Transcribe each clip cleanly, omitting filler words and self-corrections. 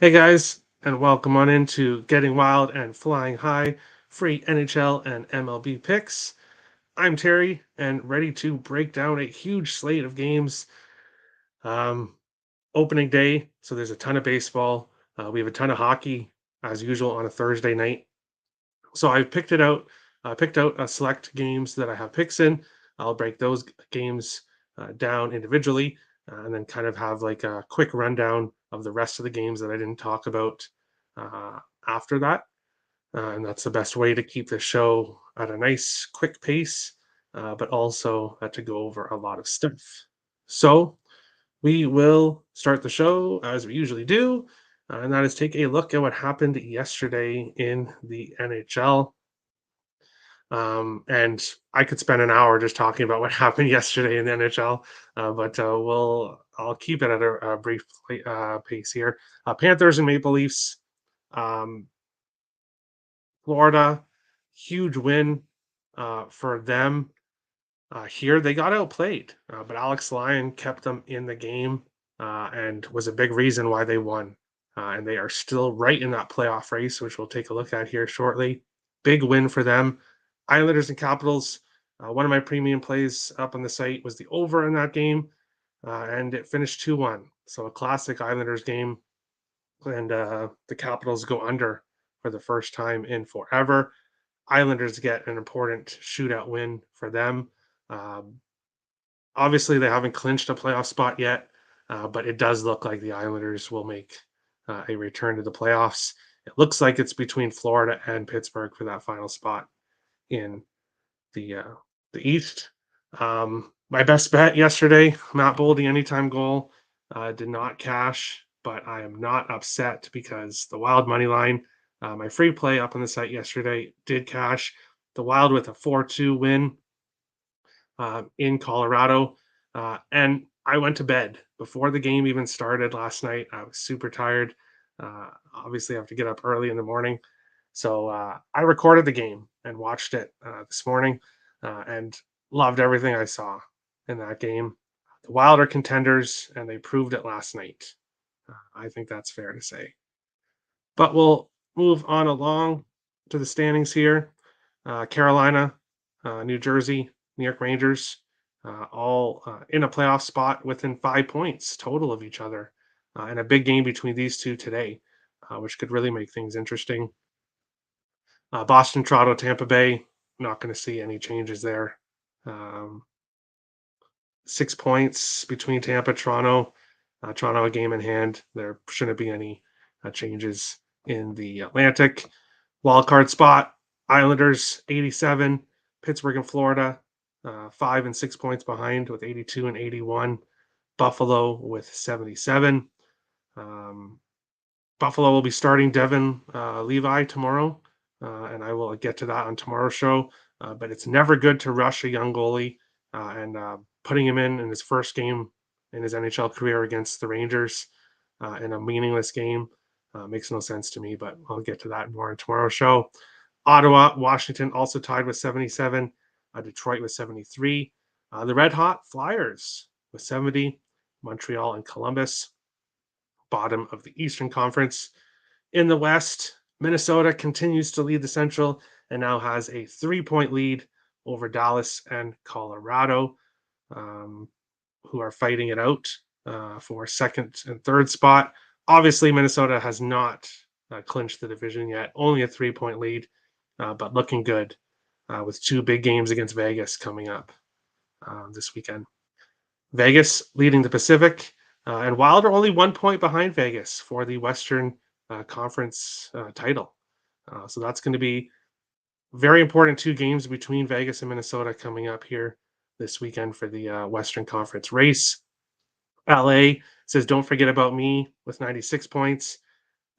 Hey guys, and welcome on into Getting Wild and Flying High, free NHL and MLB picks. I'm Terry and ready to break down a huge slate of games. Um, Opening day, so there's a ton of baseball. We have a ton of hockey as usual on a Thursday night. So I picked out select games that I have picks in. I'll break those games down individually, and then kind of have like a quick rundown of the rest of the games that I didn't talk about uh, after that. And that's the best way to keep the show at a nice, quick pace, but also to go over a lot of stuff. So we will start the show as we usually do, and that is take a look at what happened yesterday in the NHL. And I could spend an hour just talking about what happened yesterday in the NHL, but I'll keep it at a brief pace here. Panthers and Maple Leafs, um, Florida, huge win for them. Here they got outplayed, but Alex Lyon kept them in the game and was a big reason why they won. And they are still right in that playoff race, which we'll take a look at here shortly. Big win for them. Islanders and Capitals. One of my premium plays up on the site was the over in that game, and it finished 2-1. So a classic Islanders game, and the Capitals go under for the first time in forever. Islanders get an important shootout win for them. Um, Obviously, they haven't clinched a playoff spot yet, but it does look like the Islanders will make a return to the playoffs. It looks like it's between Florida and Pittsburgh for that final spot in the uh, the East. My best bet yesterday, Matt Boldy anytime goal, did not cash, but I am not upset because the Wild money line, my free play up on the site yesterday, did cash. The Wild with a 4-2 win in Colorado. And I went to bed before the game even started last night. I was super tired. Obviously, I have to get up early in the morning. So I recorded the game and watched it this morning and loved everything I saw in that game. The Wild are contenders, and they proved it last night. I think that's fair to say. But we'll move on along to the standings here. Carolina, New Jersey, New York Rangers, all in a playoff spot within 5 points total of each other, and a big game between these two today, which could really make things interesting. Boston, Toronto, Tampa Bay, not going to see any changes there. Um, 6 points between Tampa, Toronto, Toronto a game in hand. There shouldn't be any changes in the Atlantic. Wild card spot, Islanders 87, Pittsburgh and Florida 5 and 6 points behind with 82 and 81. Buffalo with 77. Um, Buffalo will be starting Devin Levi tomorrow, and I will get to that on tomorrow's show. But it's never good to rush a young goalie, and putting him in his first game in his NHL career against the Rangers in a meaningless game makes no sense to me. But I'll get to that more on tomorrow's show. Ottawa, Washington also tied with 77. Detroit with 73. The Red Hot Flyers with 70. Montreal and Columbus, bottom of the Eastern Conference. In the West, Minnesota continues to lead the Central and now has a 3 point lead over Dallas and Colorado, um, who are fighting it out for second and third spot. Obviously, Minnesota has not clinched the division yet, only a 3 point lead, but looking good with two big games against Vegas coming up this weekend. Vegas leading the Pacific, and Wild are only 1 point behind Vegas for the Western Conference title. So that's going to be very important two games between Vegas and Minnesota coming up here this weekend for the Western Conference race. LA says, don't forget about me with 96 points.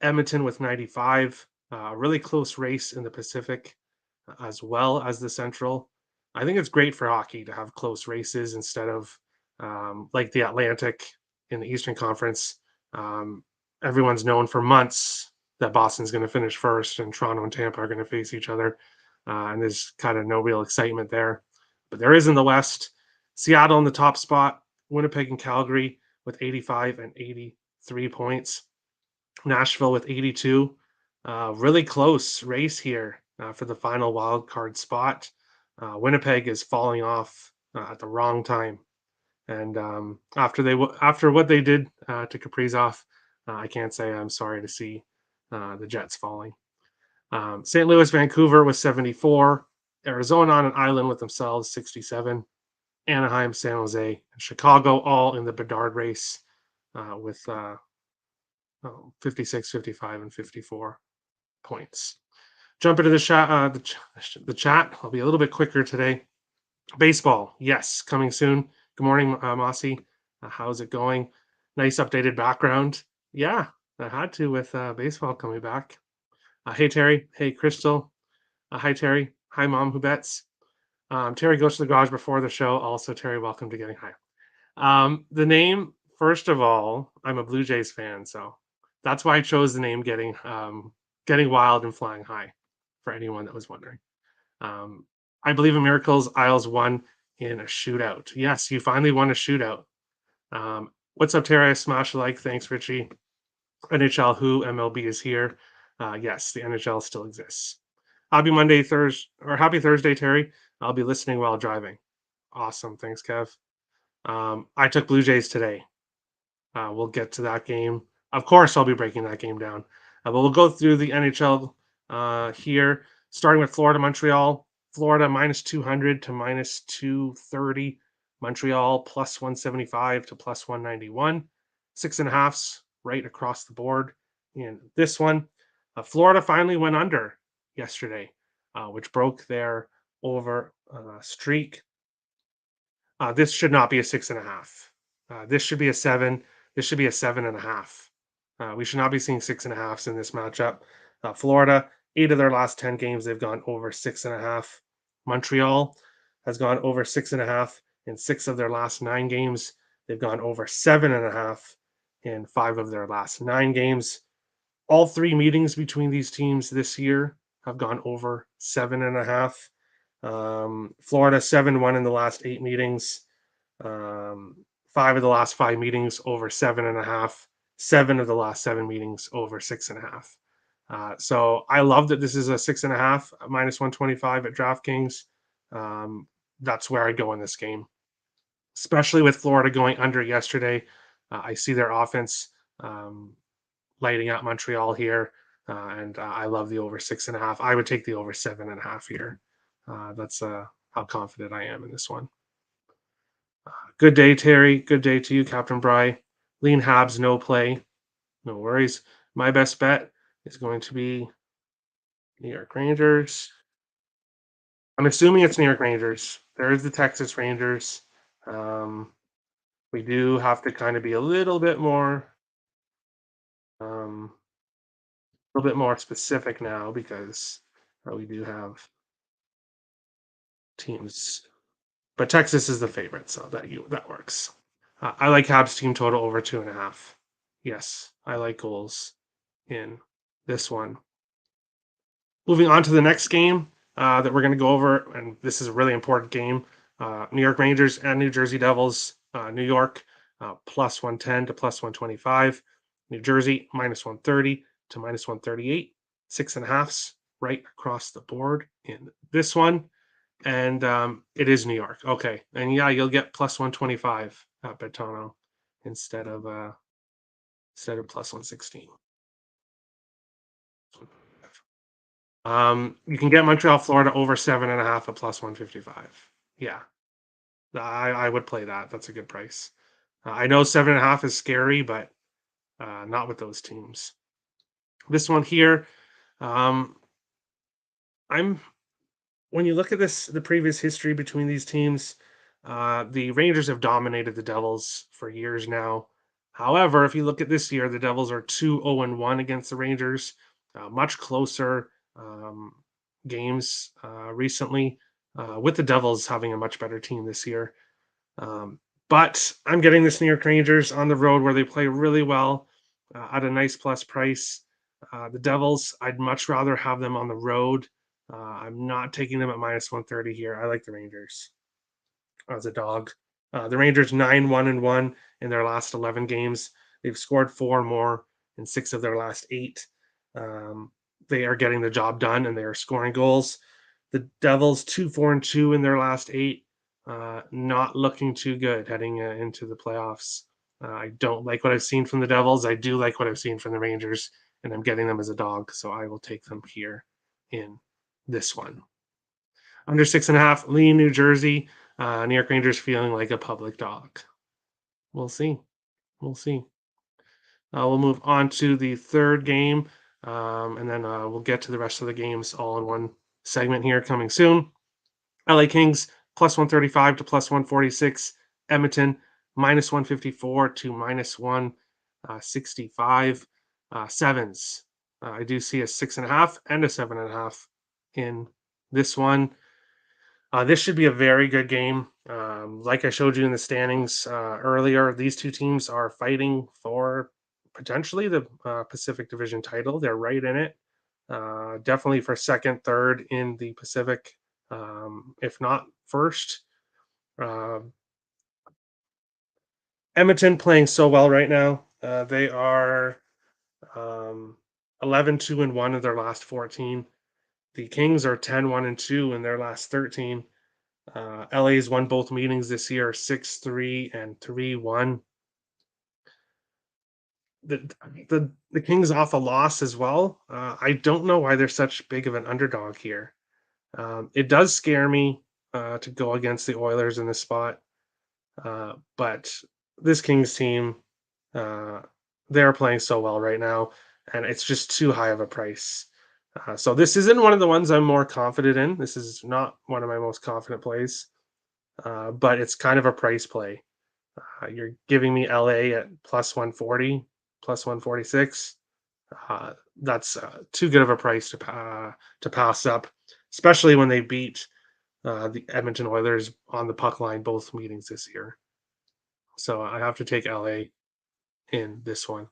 Edmonton with 95. A really close race in the Pacific as well as the Central. I think it's great for hockey to have close races instead of like the Atlantic in the Eastern Conference. Um, Everyone's known for months that Boston's going to finish first and Toronto and Tampa are going to face each other. And there's kind of no real excitement there. But there is in the West. Seattle in the top spot, Winnipeg and Calgary with 85 and 83 points. Nashville with 82. Really close race here for the final wild card spot. Winnipeg is falling off at the wrong time, and after what they did to Kaprizov, I can't say I'm sorry to see the Jets falling. St. Louis, Vancouver was 74. Arizona on an island with themselves, 67. Anaheim, San Jose, and Chicago all in the Bedard race with 56, 55, and 54 points. Jump into the chat. I'll be a little bit quicker today. Baseball, yes, coming soon. Good morning, Mossy. How's it going? Nice updated background. Yeah, I had to with baseball coming back. Hey, Terry. Hey, Crystal. Hi, Terry. Hi, Mom Who Bets. Terry goes to the garage before the show. Also, Terry, welcome to Getting High. The name, first of all, I'm a Blue Jays fan, so that's why I chose the name Getting Wild and Flying High, for anyone that was wondering. I believe in miracles. Isles won in a shootout. Yes, you finally won a shootout. What's up, Terry? I smash like. Thanks, Richie. NHL who MLB is here. Yes, the NHL still exists. Happy Monday, Thursday, or happy Thursday, Terry. I'll be listening while driving. Awesome. Thanks, Kev. I took Blue Jays today. We'll get to that game. Of course, I'll be breaking that game down. But we'll go through the NHL here, starting with Florida, Montreal. Florida minus 200 to minus 230. Montreal plus 175 to plus 191. 6.5s right across the board in this one. Florida finally went under yesterday, which broke their over streak. This should not be a 6.5. This should be a 7. This should be a 7.5. We should not be seeing 6.5s in this matchup. Florida, 8 of their last 10 games, they've gone over 6.5. Montreal has gone over 6.5 in 6 of their last 9 games. They've gone over 7.5 in 5 of their last 9 games. All 3 meetings between these teams this year have gone over 7.5. Florida 7-1 in the last 8 meetings. 5 of the last 5 meetings over 7.5. 7 of the last 7 meetings over 6.5. So I love that this is a 6.5 minus 125 at DraftKings. That's where I go in this game, especially with Florida going under yesterday. I see their offense lighting up Montreal here, and I love the over 6.5. I would take the over 7.5 here. That's how confident I am in this one. Good day, Terry. Good day to you, Captain Bry. Lean Habs, no play. No worries. My best bet is going to be New York Rangers. I'm assuming it's New York Rangers. There's the Texas Rangers. We do have to kind of be a little bit more specific now because we do have teams, but Texas is the favorite, so that works. I like Habs team total over 2.5. Yes, I like goals in this one. Moving on to the next game that we're going to go over, and this is a really important game. New York Rangers and New Jersey Devils. New York plus 110 to plus 125. New Jersey minus 130 to minus 138. 6.5s right across the board in this one. And it is New York. Okay. And yeah, you'll get plus 125 at Betano instead of plus 116. You can get Montreal, Florida over 7.5 at plus 155. Yeah, I would play that. That's a good price. I know 7.5 is scary, but not with those teams. This one here, I'm when you look at the previous history between these teams, the Rangers have dominated the Devils for years now. However, if you look at this year, the Devils are 2-0-1 against the Rangers, much closer games recently, with the Devils having a much better team this year. But I'm getting this New York Rangers on the road where they play really well at a nice plus price. The Devils, I'd much rather have them on the road. I'm not taking them at minus 130 here. I like the Rangers as a dog. The Rangers 9-1-1 in their last 11 games. They've scored 4 more in 6 of their last 8. Um, they are getting the job done and they are scoring goals. The Devils 2-4-2 in their last 8. Not looking too good heading into the playoffs. I don't like what I've seen from the Devils. I do like what I've seen from the Rangers, and I'm getting them as a dog, so I will take them here in this one. Under 6.5, Lee, New Jersey. New York Rangers feeling like a public dog. We'll see. We'll see. We'll move on to the third game, and then we'll get to the rest of the games all in one segment here coming soon. LA Kings plus 135 to plus 146. Edmonton minus 154 to minus 165. Sevens. I do see a 6.5 and a 7.5 in this one. This should be a very good game. Like I showed you in the standings earlier, these two teams are fighting for potentially the Pacific Division title. They're right in it. Definitely for second, third in the Pacific, if not first. Edmonton playing so well right now. They are 11-2-1 in their last 14. The Kings are 10-1-2 in their last 13. LA's won both meetings this year, 6-3 and 3-1. The Kings off a loss as well. I don't know why they're such big of an underdog here. It does scare me to go against the Oilers in this spot, but this Kings team, they're playing so well right now, and it's just too high of a price. So this isn't one of the ones I'm more confident in. This is not one of my most confident plays, but it's kind of a price play. You're giving me LA at plus 140, plus 146. That's too good of a price to pass up, especially when they beat the Edmonton Oilers on the puck line both meetings this year. So I have to take LA in this one.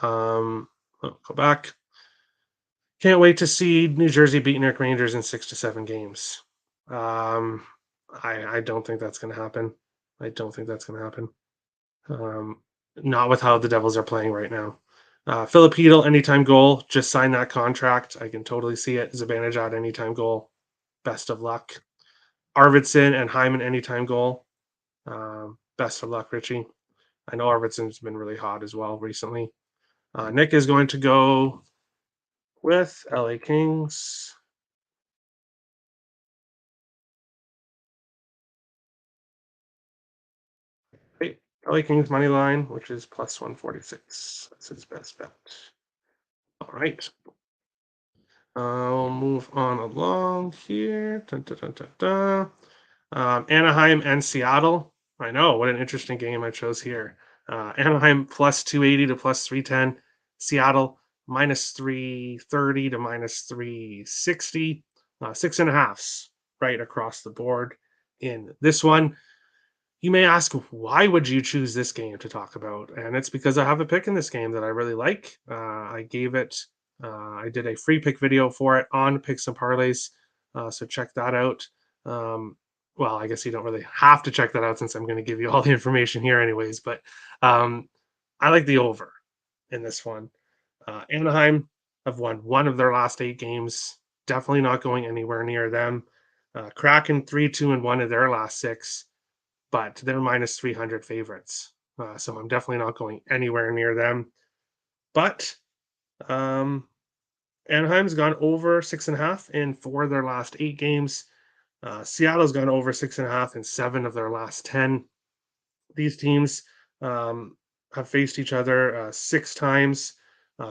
Go back. Can't wait to see New Jersey beat New York Rangers in 6 to 7 games. Um, I don't think that's going to happen. I don't think that's going to happen. Not with how the Devils are playing right now. Filipino anytime goal. Just sign that contract. I can totally see it. Zibanejad anytime goal. Best of luck. Arvidsson and Hyman anytime goal. Best of luck, Richie. I know Arvidsson's been really hot as well recently. Nick is going to go with LA Kings. Hey, LA Kings money line, which is plus 146. That's his best bet. All right. I'll move on along here. Dun, dun, dun, dun, dun. Anaheim and Seattle. I know, what an interesting game I chose here. Anaheim plus 280 to plus 310. Seattle minus 330 to minus 360. 6.5s right across the board in this one. You may ask, why would you choose this game to talk about? And it's because I have a pick in this game that I really like. I did a free pick video for it on Picks and Parlays. So check that out. Well, I guess you don't really have to check that out since I'm going to give you all the information here, anyways. But I like the over in this one. Anaheim have won one of their last 8 games. Definitely not going anywhere near them. Kraken 3-2-1 of their last 6, but they're minus 300 favorites. So I'm definitely not going anywhere near them. But Anaheim's gone over 6.5 in 4 of their last 8 games. Seattle's gone over 6.5 in 7 of their last 10. These teams have faced each other 6 times.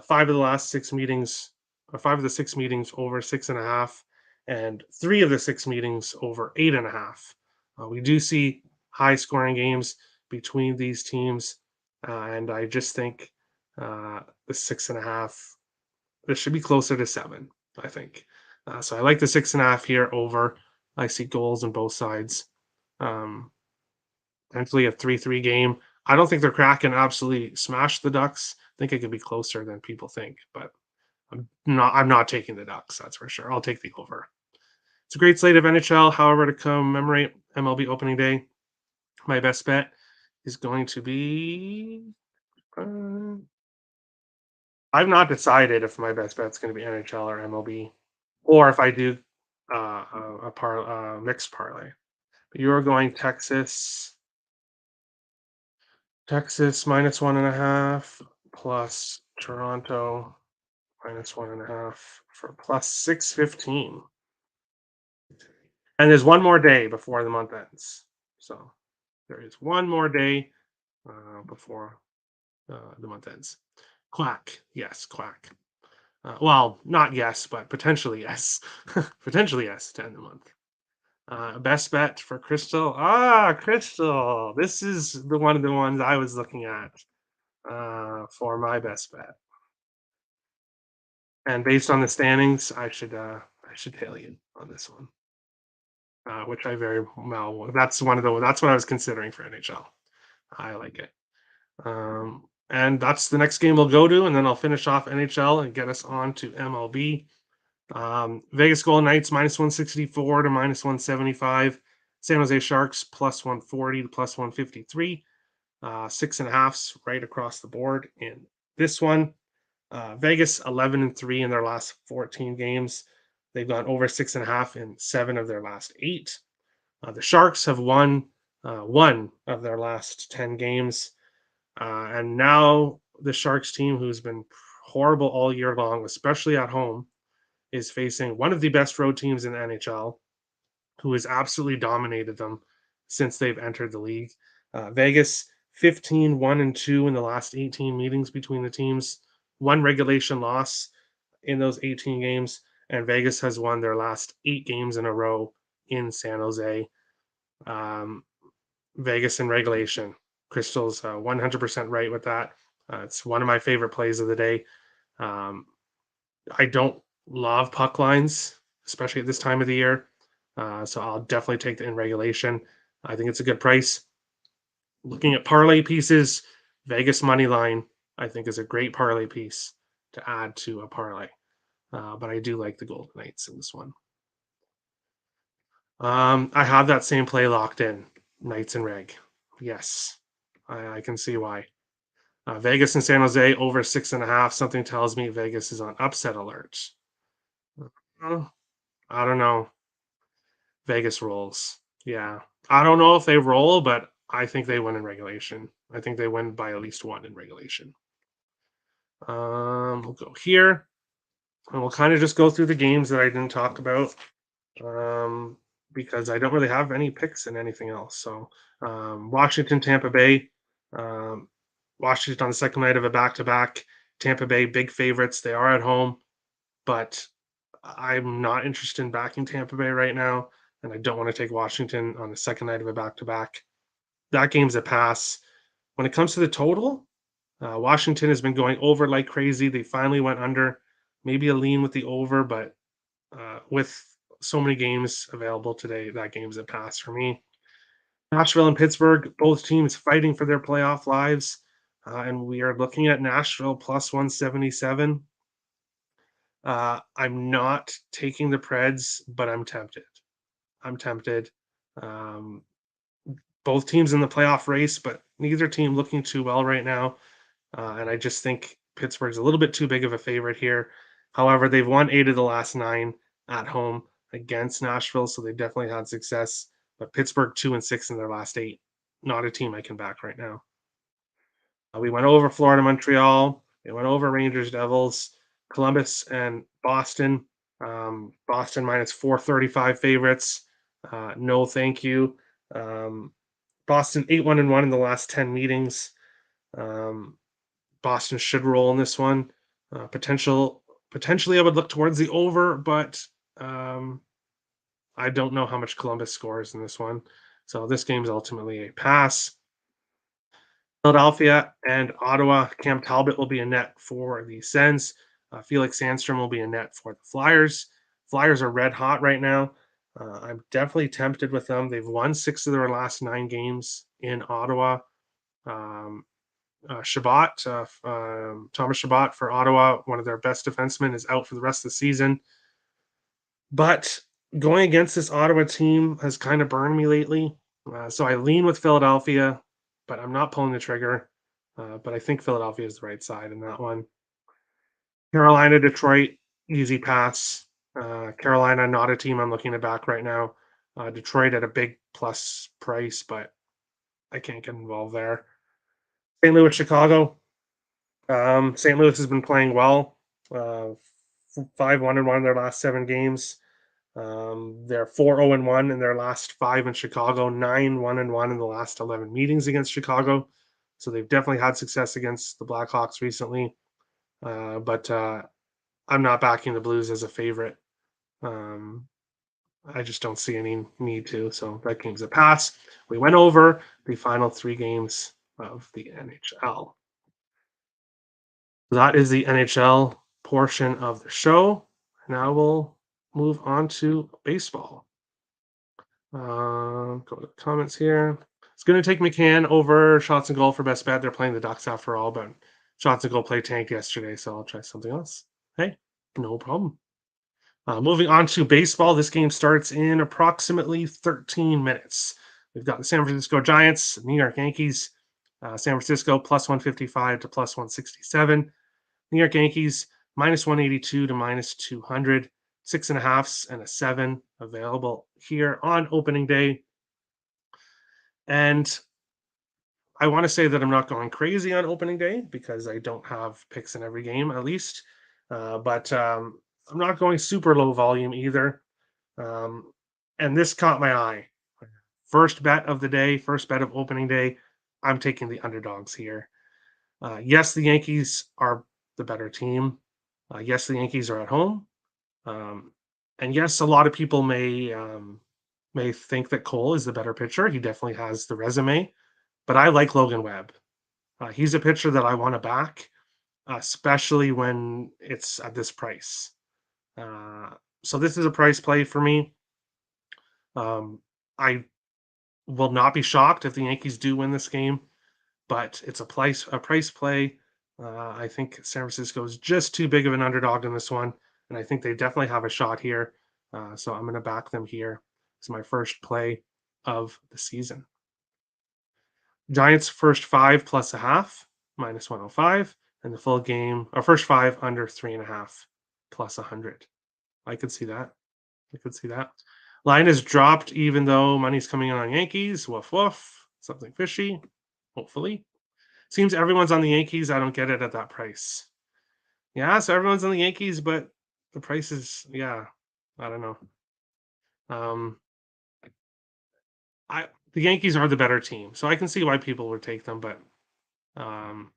5 of the last 6 meetings, 5 of the 6 meetings over 6.5, and 3 of the 6 meetings over 8.5. We do see high scoring games between these teams, and I just think the 6.5. This should be closer to 7. I think. So I like the 6.5 here over. I see goals on both sides. Potentially a 3-3 game. I don't think they're cracking absolutely smash the Ducks. I think it could be closer than people think, but I'm not taking the Ducks, that's for sure. I'll take the over. It's a great slate of NHL. However, to commemorate MLB opening day, my best bet is going to be I've not decided if my best bet's going to be NHL or MLB, or if I do mixed parlay. But you're going Texas minus 1.5 plus Toronto minus 1.5 for plus 615. And there's one more day before the month ends. So there is one more day before the month ends. Quack. Yes, quack. Well, not yes, but potentially yes. Potentially yes to end the month. Best bet for Crystal. Crystal. This is one of the ones I was looking at for my best bet. And based on the standings, I should tail you on this one, which I very well. That's what I was considering for NHL. I like it. And that's the next game we'll go to, and then I'll finish off NHL and get us on to MLB. Vegas Golden Knights minus 164 to minus 175. San Jose Sharks plus 140 to plus 153. 6.5s right across the board in this one. Vegas 11-3 in their last 14 games. They've gone over 6.5 in 7 of their last 8. The Sharks have won 1 of their last 10 games. And now the Sharks team, who's been horrible all year long, especially at home, is facing one of the best road teams in the NHL, who has absolutely dominated them since they've entered the league. Vegas 15-1-2 in the last 18 meetings between the teams, one regulation loss in those 18 games, and Vegas has won their last 8 games in a row in San Jose. Vegas in regulation. Crystal's 100% right with that. It's one of my favorite plays of the day. I don't love puck lines, especially at this time of the year. So I'll definitely take the in regulation. I think it's a good price. Looking at parlay pieces, Vegas money line, I think is a great parlay piece to add to a parlay. But I do like the Golden Knights in this one. I have that same play locked in, Knights and Reg. Yes, I can see why. Vegas and San Jose over 6.5. Something tells me Vegas is on upset alert. I don't know. Vegas rolls. Yeah. I don't know if they roll, but I think they win in regulation. I think they win by at least 1 in regulation. We'll go here, and we'll kind of just go through the games that I didn't talk about, because I don't really have any picks in anything else. So Washington, Tampa Bay. Washington on the second night of a back-to-back. Tampa Bay, big favorites. They are at home, but I'm not interested in backing Tampa Bay right now, and I don't want to take Washington on the second night of a back-to-back. That game's a pass. When it comes to the total, Washington has been going over like crazy. They finally went under. Maybe a lean with the over, but with so many games available today, that game's a pass for me. Nashville and Pittsburgh, both teams fighting for their playoff lives. And we are looking at Nashville plus 177. I'm not taking the Preds, but I'm tempted. I'm tempted. Um, both teams in the playoff race, but neither team looking too well right now. And I just think Pittsburgh's a little bit too big of a favorite here. However, they've won 8 of the last 9 at home against Nashville, so they definitely had success. But Pittsburgh 2-6 in their last 8. Not a team I can back right now. We went over Florida, Montreal. We went over Rangers, Devils, Columbus, and Boston. Boston minus 435 favorites. No, thank you. Boston 8-1-1 in the last 10 meetings. Boston should roll in this one. Potentially, I would look towards the over, but I don't know how much Columbus scores in this one. So this game is ultimately a pass. Philadelphia and Ottawa. Cam Talbot will be a net for the Sens. Felix Sandstrom will be a net for the Flyers. Flyers are red hot right now. I'm definitely tempted with them. They've won 6 of their last 9 games in Ottawa. Thomas Chabot for Ottawa, one of their best defensemen, is out for the rest of the season. But going against this Ottawa team has kind of burned me lately. So I lean with Philadelphia, but I'm not pulling the trigger. But I think Philadelphia is the right side in that one. Carolina, Detroit, easy pass. Carolina, not a team I'm looking to back right now. Detroit at a big plus price, but I can't get involved there. St. Louis, Chicago. St. Louis has been playing well. 5-1-1 in their last 7 games. They're 4-0-1 in their last 5 in Chicago, 9-1-1 in the last 11 meetings against Chicago. So they've definitely had success against the Blackhawks recently. But I'm not backing the Blues as a favorite. Um, I just don't see any need to. So that game's a pass. We went over the final 3 games of the NHL. That is the NHL portion of the show. Now we'll move on to baseball. Go to the comments here. It's going to take McCann over shots and goal for best bet. They're playing the Ducks after all, but shots and goal play tanked yesterday, so I'll try something else. Hey, no problem. Moving on to baseball, this game starts in approximately 13 minutes. We've got the San Francisco Giants, New York Yankees. San Francisco plus 155 to plus 167. New York Yankees minus 182 to minus 200. 6.5s and a 7 available here on opening day. And I want to say that I'm not going crazy on opening day because I don't have picks in every game at least. But I'm not going super low volume either. And this caught my eye. First bet of the day, first bet of opening day. I'm taking the underdogs here. Yes, the Yankees are the better team. Yes, the Yankees are at home. And yes, a lot of people may think that Cole is the better pitcher. He definitely has the resume, but I like Logan Webb. He's a pitcher that I want to back, especially when it's at this price. So this is a price play for me. I will not be shocked if the Yankees do win this game, but it's a price play. I think San Francisco is just too big of an underdog in this one, and I think they definitely have a shot here. So I'm going to back them here. It's my first play of the season. Giants first 5 plus a half, minus 105, and the full game, or first 5 under 3.5 plus 100. I could see that. I could see that. Line is dropped even though money's coming in on Yankees. Woof woof. Something fishy. Hopefully. Seems everyone's on the Yankees. I don't get it at that price. Yeah, so everyone's on the Yankees, but the price is, yeah, I don't know. The Yankees are the better team, so I can see why people would take them, but um,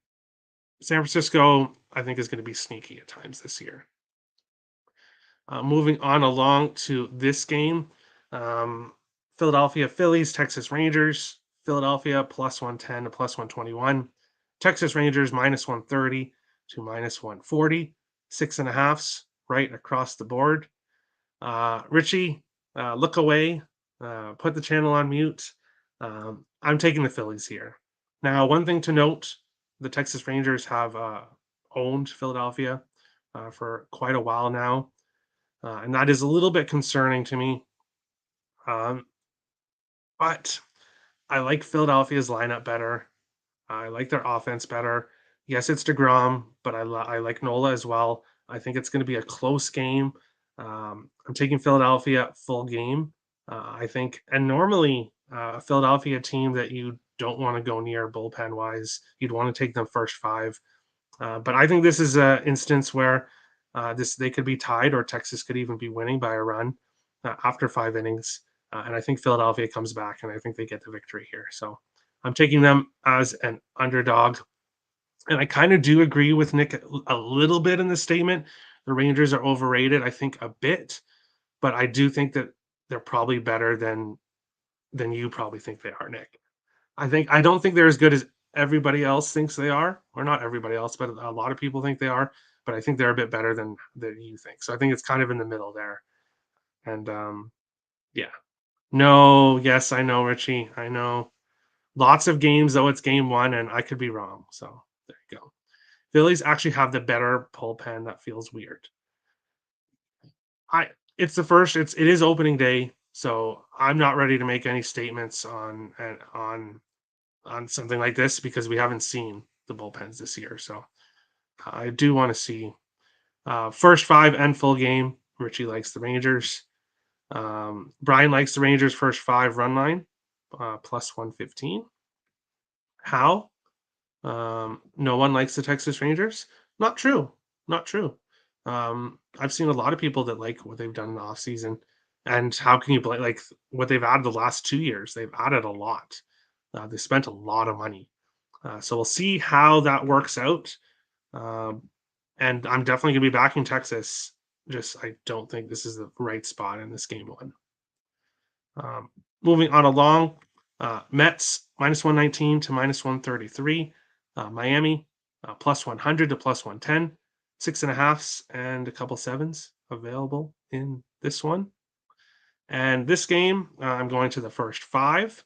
San Francisco, I think, is going to be sneaky at times this year. Moving on along to this game, Philadelphia Phillies, Texas Rangers. Philadelphia plus 110 to plus 121. Texas Rangers minus 130 to minus 140. 6.5s right across the board. Richie, look away. Put the channel on mute. I'm taking the Phillies here. Now, one thing to note, the Texas Rangers have owned Philadelphia for quite a while now. And that is a little bit concerning to me. But I like Philadelphia's lineup better. I like their offense better. Yes, it's DeGrom, but I like Nola as well. I think it's going to be a close game. I'm taking Philadelphia full game. I think, and normally a Philadelphia team that you don't want to go near bullpen wise, you'd want to take them first 5. But I think this is an instance where they could be tied, or Texas could even be winning by a run after 5 innings. And I think Philadelphia comes back, and I think they get the victory here. So I'm taking them as an underdog. And I kind of do agree with Nick a little bit in the statement. The Rangers are overrated, I think, a bit, but I do think that they're probably better than you probably think they are, Nick. I don't think they're as good as everybody else thinks they are, or not everybody else, but a lot of people think they are. But I think they're a bit better than you think. So I think it's kind of in the middle there. And yeah, no, yes, I know, Richie, I know. Lots of games though. It's game 1, and I could be wrong. So there you go. Phillies actually have the better bullpen. That feels weird. I it's the first. It is opening day, so I'm not ready to make any statements on something like this because we haven't seen the bullpens this year. So I do want to see First 5 and full game. Richie likes the Rangers. Brian likes the Rangers first 5 run line, plus 115. How? No one likes the Texas Rangers. Not true. Not true. I've seen a lot of people that like what they've done in the offseason. And how can you blame like what they've added the last 2 years? They've added a lot. They spent a lot of money. So we'll see how that works out. Um, and I'm definitely going to be backing Texas. Just I don't think this is the right spot in this game one. Um, Moving on along, Mets minus 119 to minus 133. Miami plus 100 to plus 110. 6.5s and a couple sevens available in this one. And this game, I'm going to the first 5,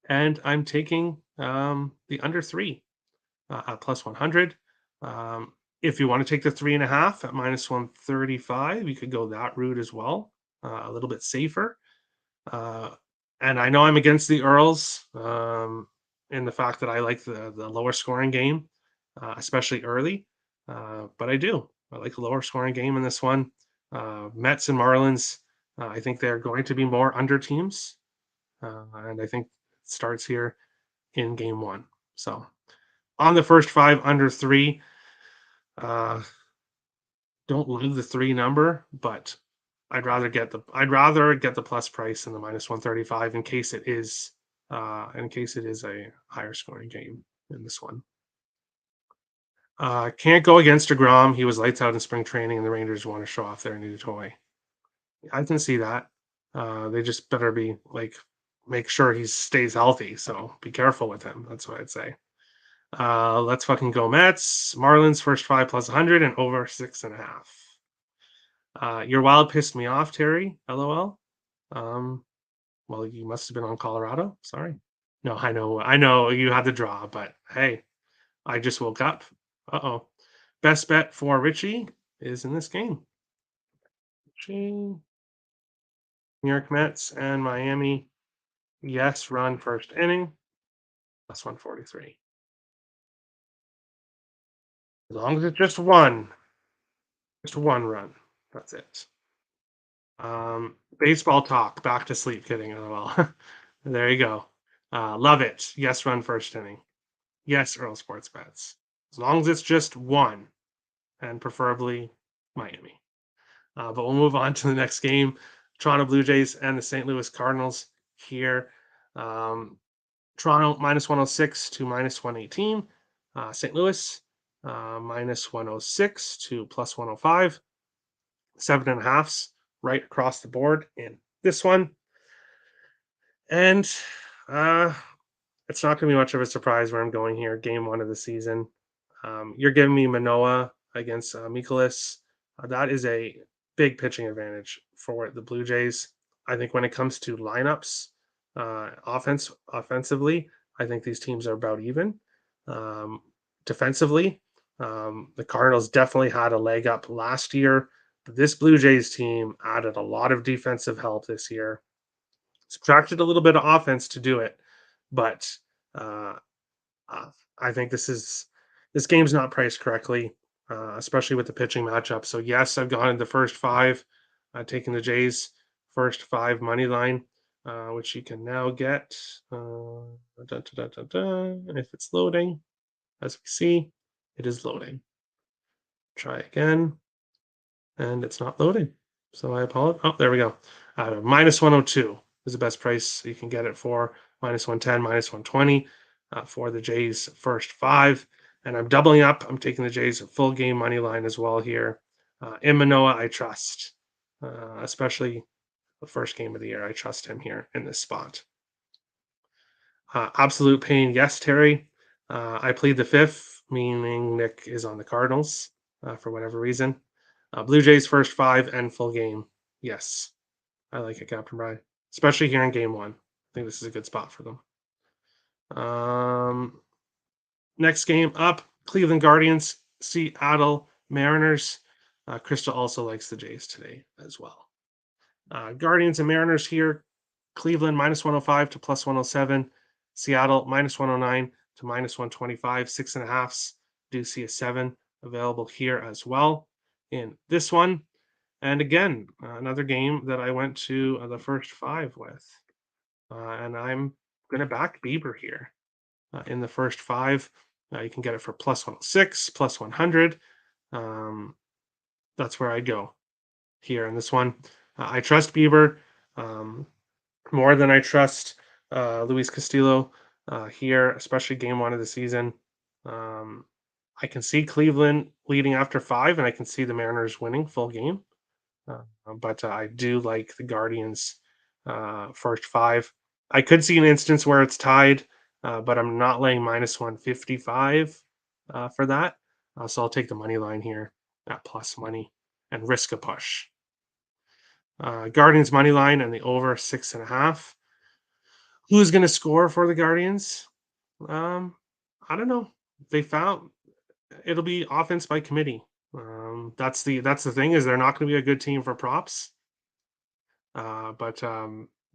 and I'm taking the under 3 at plus 100. If you want to take the 3.5 at minus 135, you could go that route as well, a little bit safer. Uh, and I know I'm against the Earls in the fact that I like the lower scoring game, especially early. But I do. I like a lower scoring game in this one. Mets and Marlins, I think they're going to be more under teams. And I think it starts here in game one. So on the first 5, under 3. Don't love the 3 number, but I'd rather get the plus price than the minus 135 in case it is a higher scoring game in this one. Can't go against DeGrom. He was lights out in spring training, and the Rangers want to show off their new toy. I can see that. They just better be like make sure he stays healthy. So be careful with him. That's what I'd say. Let's fucking go Mets. Marlins first 5 plus 100 and over 6.5. Your wild pissed me off, Terry. LOL. Well, you must have been on Colorado. Sorry. No, I know you had the draw, but hey, I just woke up. Uh-oh. Best bet for Richie is in this game. Richie, New York Mets and Miami. Yes, run first inning. Plus 143. As long as it's just one run. That's it. Baseball talk. Back to sleep. Kidding. LOL. There you go. Love it. Yes, run first inning. Yes, Earl Sports Bets. As long as it's just one, and preferably Miami. But we'll move on to the next game. Toronto Blue Jays and the St. Louis Cardinals here. Toronto minus 106 to minus 118. St. Louis minus 106 to plus 105. 7.5s right across the board in this one. And it's not going to be much of a surprise where I'm going here. Game 1 of the season. You're giving me Manoah against Mikolas. That is a big pitching advantage for the Blue Jays. I think when it comes to lineups, offensively, I think these teams are about even. Defensively, the Cardinals definitely had a leg up last year. This Blue Jays team added a lot of defensive help this year. Subtracted a little bit of offense to do it, but I think this game's not priced correctly, especially with the pitching matchup. So yes, I've gone in the first 5, taking the Jays first 5 money line, which you can now get. If it's loading, as we see, it is loading. Try again, and it's not loading. So I apologize. Oh, there we go. Minus 102 is the best price you can get it for. Minus 110, minus 120 for the Jays first 5. And I'm doubling up. I'm taking the Jays full game money line as well here. In Manoah, I trust, especially the first game of the year. I trust him here in this spot. Absolute pain, yes, Terry. I plead the 5th, meaning Nick is on the Cardinals for whatever reason. Blue Jays first 5 and full game. Yes, I like it, Captain Bride, especially here in game 1. I think this is a good spot for them. Next game up, Cleveland Guardians, Seattle Mariners. Crystal also likes the Jays today as well. Guardians and Mariners here. Cleveland minus 105 to plus 107. Seattle minus 109 to minus 125. 6.5s. Do see a 7 available here as well in this one. And again, another game that I went to the first five with. And I'm going to back Bieber here in the first five. You can get it for plus 106, plus 100. Um, that's where I go here in this one. I trust Bieber more than I trust Luis Castillo here, especially game one of the season. Um, I can see Cleveland leading after five, and I can see the Mariners winning full game. But I do like the Guardians first five. I could see an instance where it's tied, but I'm not laying minus 155 for that. So I'll take the money line here at plus money and risk a push. Guardians money line and the over 6.5. Who's going to score for the Guardians? I don't know. They found it'll be offense by committee. That's the thing is they're not going to be a good team for props, but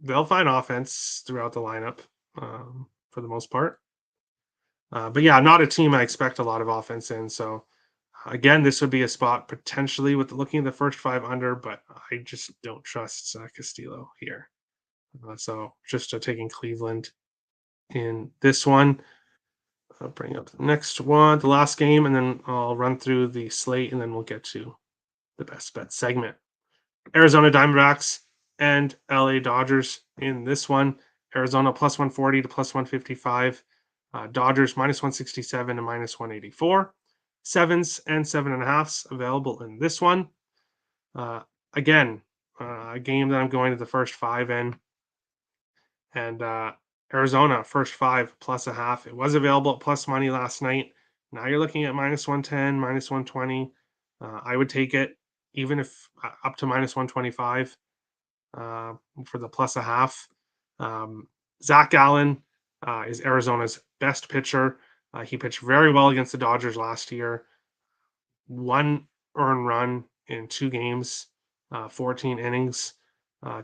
they'll find offense throughout the lineup for the most part. But yeah, not a team I expect a lot of offense in. So again, this would be a spot potentially with looking at the first five under, but I just don't trust Castillo here. So just taking Cleveland in this one. I'll bring up the next one, the last game, and then I'll run through the slate, and then we'll get to the best bet segment. Arizona Diamondbacks and LA Dodgers in this one. Arizona plus 140 to plus 155. Dodgers minus 167 to minus 184. Sevens and 7.5s available in this one. Again, a game that I'm going to the first five in. And Arizona, first five plus a half. It was available at plus money last night. Now you're looking at minus 110, minus 120. I would take it, even if up to minus 125 for the plus a half. Zach Allen is Arizona's best pitcher. He pitched very well against the Dodgers last year. One earned run in 2 games, 14 innings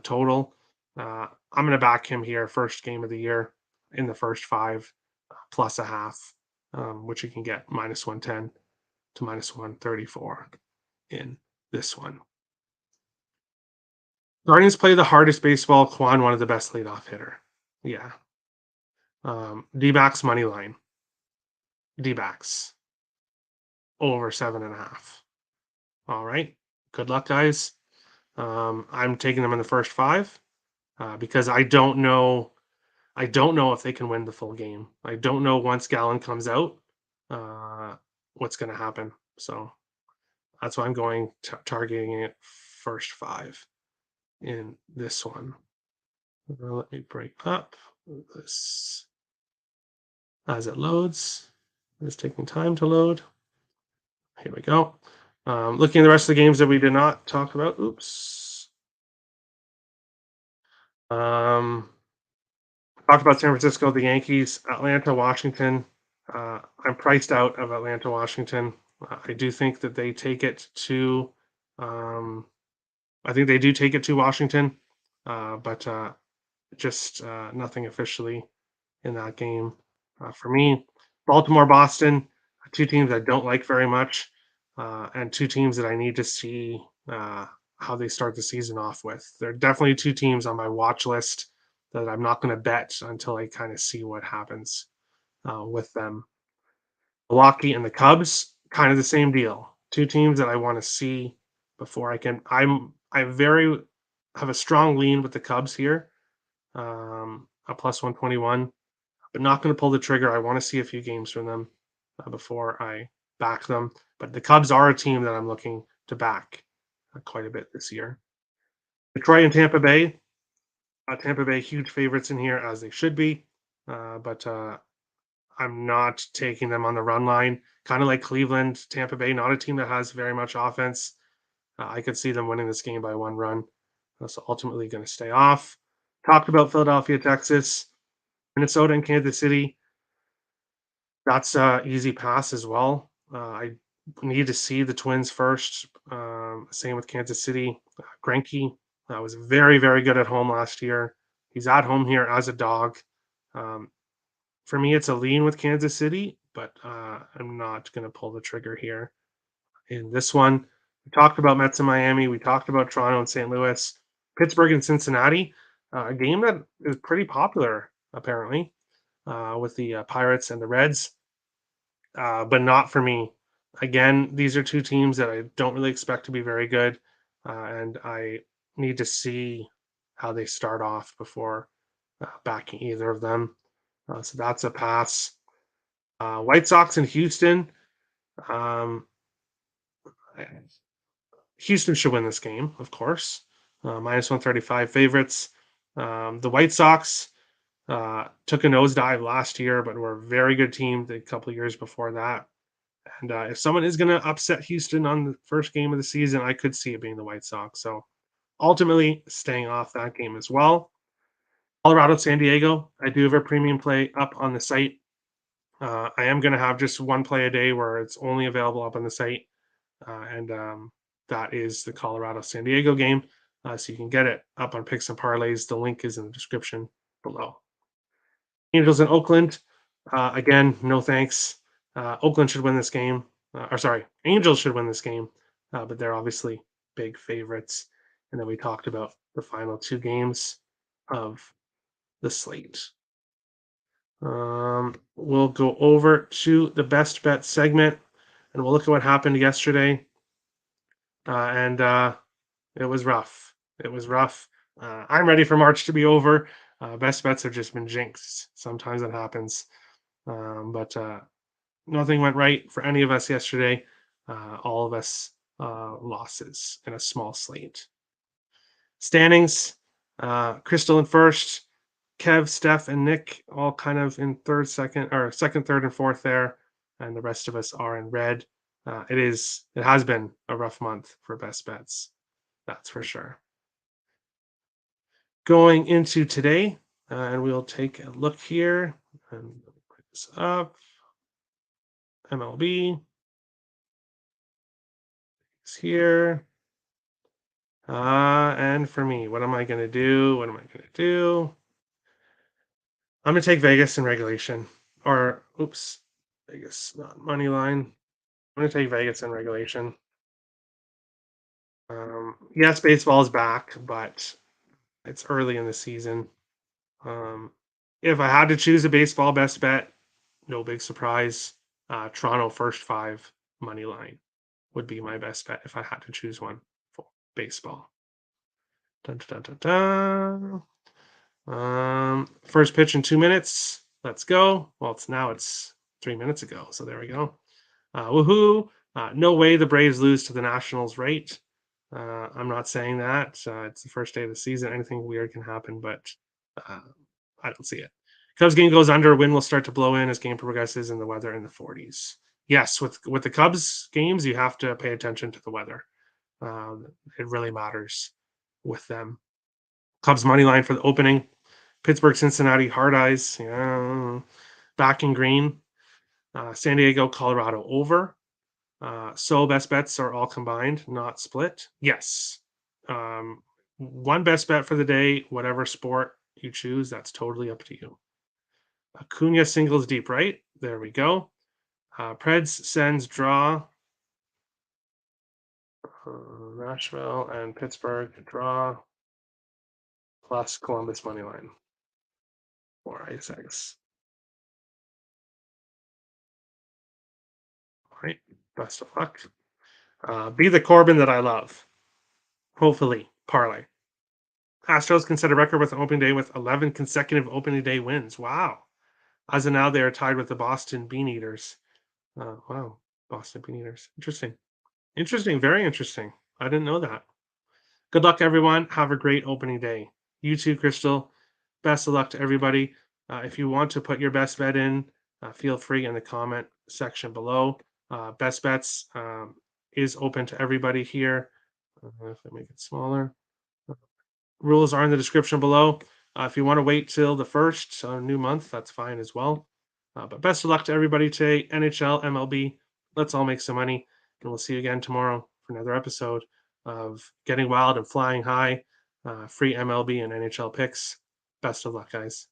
total. I'm going to back him here, first game of the year in the first five, plus a half, which you can get minus 110 to minus 134 in this one. Guardians play the hardest baseball. Kwan, one of the best leadoff hitter. Yeah. D-backs money line. D-backs over 7.5. All right. Good luck, guys. I'm taking them in the first five because I don't know if they can win the full game. I don't know once Gallen comes out what's going to happen. So that's why I'm going targeting it first five in this one. Let me break up this as it loads. It's taking time to load. Here we go. Looking at the rest of the games that we did not talk about. Oops. Talked about San Francisco, the Yankees, Atlanta, Washington. I'm priced out of Atlanta, Washington. I do think that they take it to. I think they do take it to Washington, but just nothing officially in that game for me. Baltimore, Boston, two teams I don't like very much, and two teams that I need to see how they start the season off with. There are definitely two teams on my watch list that I'm not going to bet until I kind of see what happens with them. Milwaukee and the Cubs, kind of the same deal. Two teams that I want to see before I can. Have a strong lean with the Cubs here, a plus 121, but not going to pull the trigger. I want to see a few games from them before I back them. But the Cubs are a team that I'm looking to back quite a bit this year. Detroit and Tampa Bay. Tampa Bay, huge favorites in here, as they should be. But I'm not taking them on the run line. Kind of like Cleveland, Tampa Bay, not a team that has very much offense. I could see them winning this game by 1 run. So ultimately going to stay off. Talked about Philadelphia, Texas, Minnesota, and Kansas City. That's easy pass as well. I need to see the Twins first. Same with Kansas City. Greinke was very, very good at home last year. He's at home here as a dog. For me, it's a lean with Kansas City, but I'm not going to pull the trigger here. in this one. We talked about Mets and Miami. We talked about Toronto and St. Louis, Pittsburgh and Cincinnati, a game that is pretty popular apparently with the Pirates and the Reds, but not for me. Again, these are two teams that I don't really expect to be very good, and I need to see how they start off before backing either of them. So that's a pass. White Sox in Houston. Um, Houston should win this game, of course. Minus 135 favorites. The White Sox took a nosedive last year, but were a very good team the couple of years before that. And if someone is going to upset Houston on the first game of the season, I could see it being the White Sox. So ultimately, staying off that game as well. Colorado, San Diego. I do have a premium play up on the site. I am going to have just one play a day where it's only available up on the site. And that is the Colorado San Diego game. So you can get it up on Picks and Parlays. The link is in the description below. Angels in Oakland. Again, no thanks. Oakland should win this game. Or sorry, Angels should win this game, but they're obviously big favorites. And then we talked about the final two games of the slate. We'll go over to the best bet segment, and we'll look at what happened yesterday. And it was rough. It was rough. I'm ready for March to be over. Best bets have just been jinxed. Sometimes it happens. But nothing went right for any of us yesterday. All of us losses in a small slate. Standings, Crystal in first, Kev, Steph, and Nick all kind of in second, third, and fourth there, and the rest of us are in red. It has been a rough month for best bets, that's for sure. Going into today, and we'll take a look here and put this up. MLB is here. And for me, what am I going to do? What am I going to do? I'm going to take Vegas in regulation. Or, oops, Vegas, not money line. I'm going to take Vegas in regulation. Yes, baseball is back, but it's early in the season. If I had to choose a baseball best bet, no big surprise. Toronto first five money line would be my best bet if I had to choose one for baseball. Dun, dun, dun, dun, dun. First pitch in 2 minutes. Let's go. Well, it's 3 minutes ago, so there we go. Woohoo! No way the Braves lose to the Nationals, right? I'm not saying that. It's the first day of the season. Anything weird can happen, but I don't see it. Cubs game goes under. Wind will start to blow in as game progresses, and the weather in the 40s. Yes, with the Cubs games, you have to pay attention to the weather. It really matters with them. Cubs money line for the opening. Pittsburgh, Cincinnati, hard eyes. Yeah. Back in green. San Diego, Colorado over. So best bets are all combined, not split. Yes. One best bet for the day, whatever sport you choose, that's totally up to you. Acuna singles deep right. There we go. Preds sends draw. Nashville and Pittsburgh draw plus Columbus money line for ISX. All right. Best of luck. Be the Corbin that I love. Hopefully, parlay. Astros can set a record with an opening day with 11 consecutive opening day wins. Wow. As of now, they are tied with the Boston Bean Eaters. Wow. Boston Bean Eaters. Interesting. Interesting. Very interesting. I didn't know that. Good luck, everyone. Have a great opening day. You too, Crystal. Best of luck to everybody. If you want to put your best bet in, feel free in the comment section below. Best bets is open to everybody here. If I make it smaller. Rules are in the description below. If you want to wait till the first new month, that's fine as well. But best of luck to everybody today. NHL, MLB. Let's all make some money. And we'll see you again tomorrow for another episode of Getting Wild and Flying High. Free MLB and NHL picks. Best of luck, guys.